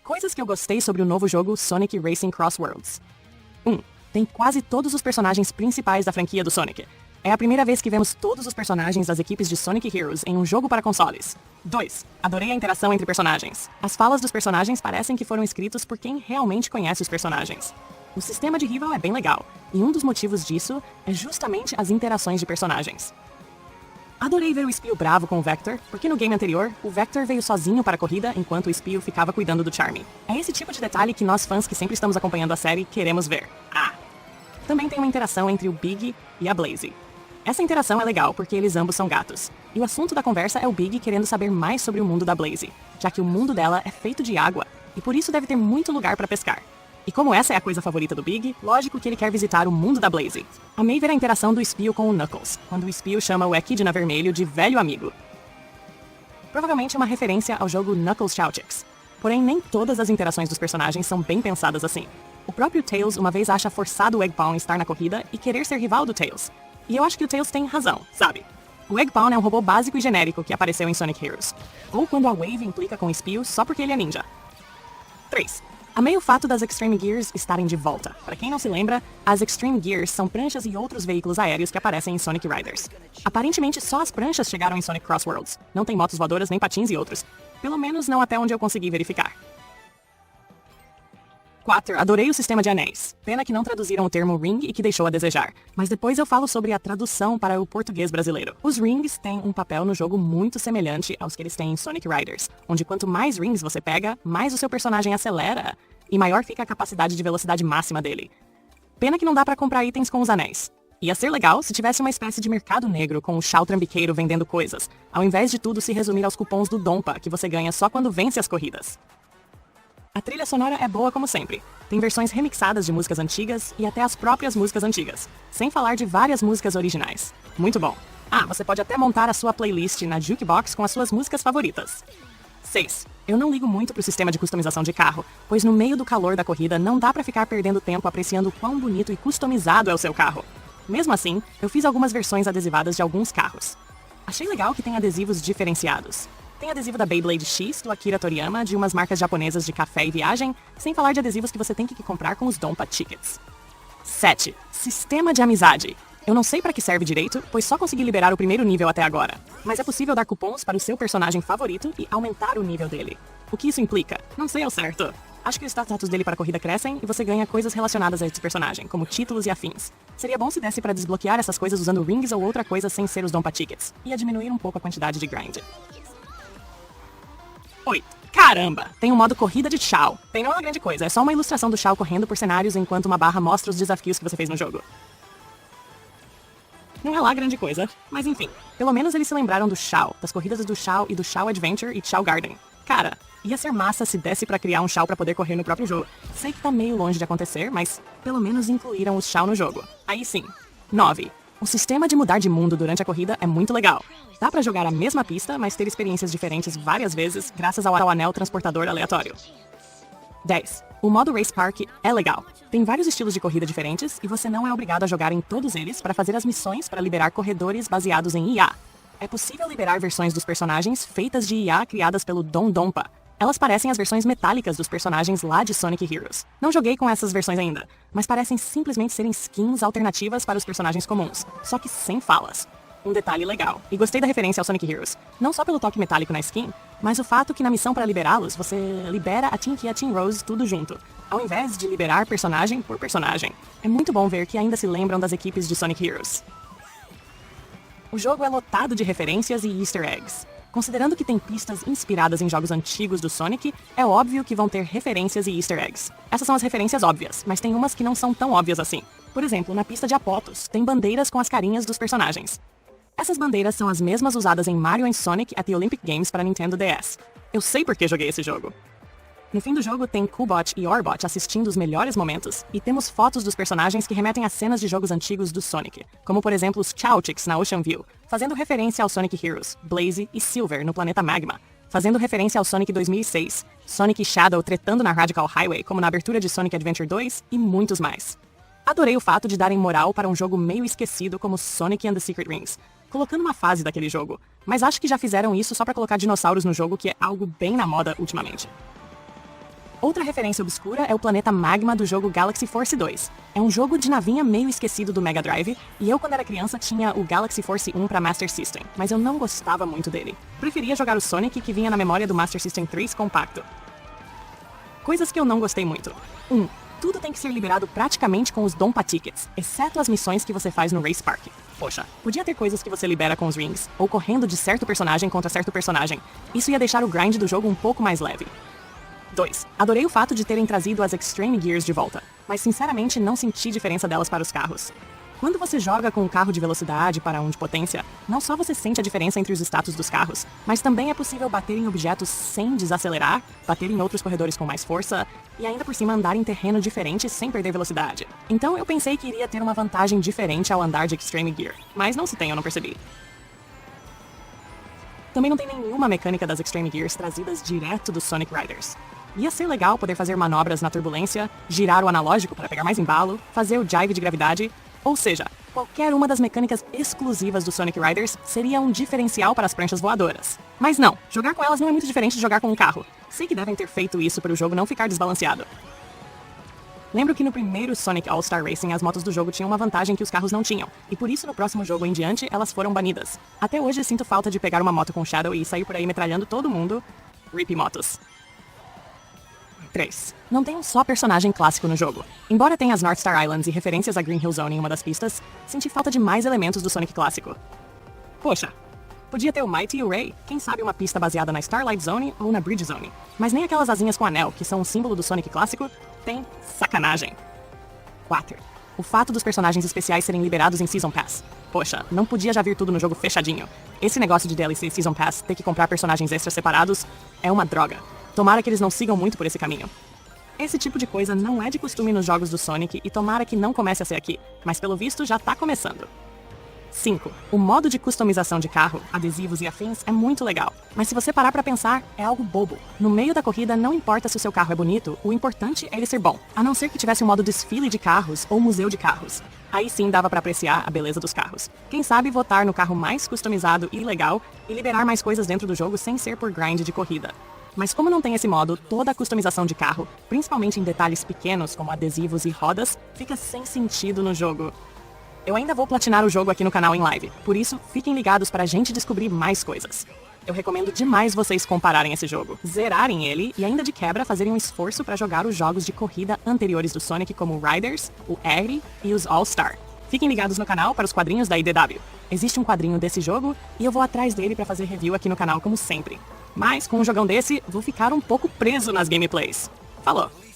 Coisas que eu gostei sobre o novo jogo Sonic Racing Cross Worlds. 1. Tem quase todos os personagens principais da franquia do Sonic. É a primeira vez que vemos todos os personagens das equipes de Sonic Heroes em um jogo para consoles. 2. Adorei a interação entre personagens. As falas dos personagens parecem que foram escritos por quem realmente conhece os personagens. O sistema de rival é bem legal, e um dos motivos disso é justamente as interações de personagens. Adorei ver o Espio bravo com o Vector, porque no game anterior, o Vector veio sozinho para a corrida enquanto o Espio ficava cuidando do Charmy. É esse tipo de detalhe que nós fãs que sempre estamos acompanhando a série queremos ver. Também tem uma interação entre o Big e a Blaze. Essa interação é legal porque eles ambos são gatos. E o assunto da conversa é o Big querendo saber mais sobre o mundo da Blaze, já que o mundo dela é feito de água, e por isso deve ter muito lugar para pescar. E como essa é a coisa favorita do Big, lógico que ele quer visitar o mundo da Blaze. Amei ver a interação do Espio com o Knuckles, quando o Espio chama o Echidna Vermelho de velho amigo. Provavelmente uma referência ao jogo Knuckles Chaotix. Porém, nem todas as interações dos personagens são bem pensadas assim. O próprio Tails uma vez acha forçado o Eggpawn estar na corrida e querer ser rival do Tails. E eu acho que o Tails tem razão, sabe? O Eggpawn é um robô básico e genérico que apareceu em Sonic Heroes. Ou quando a Wave implica com o Espio só porque ele é ninja. 3. Amei o fato das Extreme Gears estarem de volta. Para quem não se lembra, as Extreme Gears são pranchas e outros veículos aéreos que aparecem em Sonic Riders. Aparentemente, só as pranchas chegaram em Sonic Cross Worlds. Não tem motos voadoras, nem patins e outros. Pelo menos não até onde eu consegui verificar. 4. Adorei o sistema de anéis. Pena que não traduziram o termo ring e que deixou a desejar. Mas depois eu falo sobre a tradução para o português brasileiro. Os rings têm um papel no jogo muito semelhante aos que eles têm em Sonic Riders, onde quanto mais rings você pega, mais o seu personagem acelera e maior fica a capacidade de velocidade máxima dele. Pena que não dá pra comprar itens com os anéis. Ia ser legal se tivesse uma espécie de mercado negro com o Shao Trambiqueiro vendendo coisas, ao invés de tudo se resumir aos cupons do Dompa que você ganha só quando vence as corridas. A trilha sonora é boa como sempre. Tem versões remixadas de músicas antigas e até as próprias músicas antigas, sem falar de várias músicas originais. Muito bom. Você pode até montar a sua playlist na Jukebox com as suas músicas favoritas. 6. Eu não ligo muito pro sistema de customização de carro, pois no meio do calor da corrida não dá pra ficar perdendo tempo apreciando o quão bonito e customizado é o seu carro. Mesmo assim, eu fiz algumas versões adesivadas de alguns carros. Achei legal que tem adesivos diferenciados. Tem adesivo da Beyblade X, do Akira Toriyama, de umas marcas japonesas de café e viagem, sem falar de adesivos que você tem que comprar com os Dompa Tickets. 7. Sistema de amizade. Eu não sei pra que serve direito, pois só consegui liberar o primeiro nível até agora. Mas é possível dar cupons para o seu personagem favorito e aumentar o nível dele. O que isso implica? Não sei ao certo. Acho que os status dele para a corrida crescem e você ganha coisas relacionadas a esse personagem, como títulos e afins. Seria bom se desse para desbloquear essas coisas usando rings ou outra coisa sem ser os Dompa Tickets. Ia diminuir um pouco a quantidade de grind. 8. Caramba! Tem um modo corrida de Shao. Tem não é uma grande coisa, é só uma ilustração do Shao correndo por cenários enquanto uma barra mostra os desafios que você fez no jogo. Não é lá grande coisa, mas enfim. Pelo menos eles se lembraram do Shao, das corridas do Shao e do Shao Adventure e Shao Garden. Cara, ia ser massa se desse pra criar um Shao pra poder correr no próprio jogo. Sei que tá meio longe de acontecer, mas pelo menos incluíram os Shao no jogo. Aí sim. 9. O sistema de mudar de mundo durante a corrida é muito legal. Dá pra jogar a mesma pista, mas ter experiências diferentes várias vezes graças ao anel transportador aleatório. 10. O modo Race Park é legal. Tem vários estilos de corrida diferentes e você não é obrigado a jogar em todos eles para fazer as missões para liberar corredores baseados em IA. É possível liberar versões dos personagens feitas de IA criadas pelo Don Dompa. Elas parecem as versões metálicas dos personagens lá de Sonic Heroes. Não joguei com essas versões ainda, mas parecem simplesmente serem skins alternativas para os personagens comuns, só que sem falas. Um detalhe legal, e gostei da referência ao Sonic Heroes, não só pelo toque metálico na skin, mas o fato que na missão para liberá-los, você libera a Tinky e a Team Rose tudo junto, ao invés de liberar personagem por personagem. É muito bom ver que ainda se lembram das equipes de Sonic Heroes. O jogo é lotado de referências e easter eggs. Considerando que tem pistas inspiradas em jogos antigos do Sonic, é óbvio que vão ter referências e easter eggs. Essas são as referências óbvias, mas tem umas que não são tão óbvias assim. Por exemplo, na pista de Apotos, tem bandeiras com as carinhas dos personagens. Essas bandeiras são as mesmas usadas em Mario & Sonic at the Olympic Games para Nintendo DS. Eu sei por que joguei esse jogo. No fim do jogo tem Coobot e Orbot assistindo os melhores momentos, e temos fotos dos personagens que remetem a cenas de jogos antigos do Sonic, como por exemplo os Chaotix na Ocean View, fazendo referência ao Sonic Heroes, Blaze e Silver no planeta Magma, fazendo referência ao Sonic 2006, Sonic e Shadow tretando na Radical Highway como na abertura de Sonic Adventure 2 e muitos mais. Adorei o fato de darem moral para um jogo meio esquecido como Sonic and the Secret Rings, colocando uma fase daquele jogo, mas acho que já fizeram isso só pra colocar dinossauros no jogo, que é algo bem na moda ultimamente. Outra referência obscura é o planeta Magma do jogo Galaxy Force 2. É um jogo de navinha meio esquecido do Mega Drive, e eu quando era criança tinha o Galaxy Force 1 para Master System, mas eu não gostava muito dele. Preferia jogar o Sonic que vinha na memória do Master System 3 compacto. Coisas que eu não gostei muito. 1. Tudo tem que ser liberado praticamente com os Dompa Tickets, exceto as missões que você faz no Race Park. Poxa, podia ter coisas que você libera com os rings, ou correndo de certo personagem contra certo personagem. Isso ia deixar o grind do jogo um pouco mais leve. 2. Adorei o fato de terem trazido as Extreme Gears de volta, mas sinceramente não senti diferença delas para os carros. Quando você joga com um carro de velocidade para um de potência, não só você sente a diferença entre os status dos carros, mas também é possível bater em objetos sem desacelerar, bater em outros corredores com mais força, e ainda por cima andar em terreno diferente sem perder velocidade. Então eu pensei que iria ter uma vantagem diferente ao andar de Extreme Gear, mas não se tem, eu não percebi. Também não tem nenhuma mecânica das Extreme Gears trazidas direto dos Sonic Riders. Ia ser legal poder fazer manobras na turbulência, girar o analógico para pegar mais embalo, fazer o jive de gravidade, ou seja, qualquer uma das mecânicas exclusivas do Sonic Riders seria um diferencial para as pranchas voadoras. Mas não, jogar com elas não é muito diferente de jogar com um carro. Sei que devem ter feito isso para o jogo não ficar desbalanceado. Lembro que no primeiro Sonic All-Star Racing as motos do jogo tinham uma vantagem que os carros não tinham, e por isso no próximo jogo em diante elas foram banidas. Até hoje sinto falta de pegar uma moto com Shadow e sair por aí metralhando todo mundo. RIP motos. 3. Não tem um só personagem clássico no jogo. Embora tenha as North Star Islands e referências a Green Hill Zone em uma das pistas, senti falta de mais elementos do Sonic clássico. Poxa, podia ter o Mighty e o Ray, quem sabe uma pista baseada na Starlight Zone ou na Bridge Zone. Mas nem aquelas asinhas com anel, que são um símbolo do Sonic clássico, tem sacanagem. 4. O fato dos personagens especiais serem liberados em Season Pass. Poxa, não podia já vir tudo no jogo fechadinho. Esse negócio de DLC Season Pass ter que comprar personagens extras separados é uma droga. Tomara que eles não sigam muito por esse caminho. Esse tipo de coisa não é de costume nos jogos do Sonic e tomara que não comece a ser aqui, mas pelo visto já tá começando. 5. O modo de customização de carro, adesivos e afins é muito legal, mas se você parar pra pensar, é algo bobo. No meio da corrida não importa se o seu carro é bonito, o importante é ele ser bom, a não ser que tivesse um modo desfile de carros ou museu de carros. Aí sim dava pra apreciar a beleza dos carros. Quem sabe votar no carro mais customizado e legal e liberar mais coisas dentro do jogo sem ser por grind de corrida. Mas como não tem esse modo, toda a customização de carro, principalmente em detalhes pequenos como adesivos e rodas, fica sem sentido no jogo. Eu ainda vou platinar o jogo aqui no canal em live, por isso fiquem ligados para a gente descobrir mais coisas. Eu recomendo demais vocês compararem esse jogo, zerarem ele e ainda de quebra fazerem um esforço para jogar os jogos de corrida anteriores do Sonic como o Riders, o R e os All-Star. Fiquem ligados no canal para os quadrinhos da IDW. Existe um quadrinho desse jogo e eu vou atrás dele para fazer review aqui no canal como sempre. Mas com um jogão desse, vou ficar um pouco preso nas gameplays. Falou!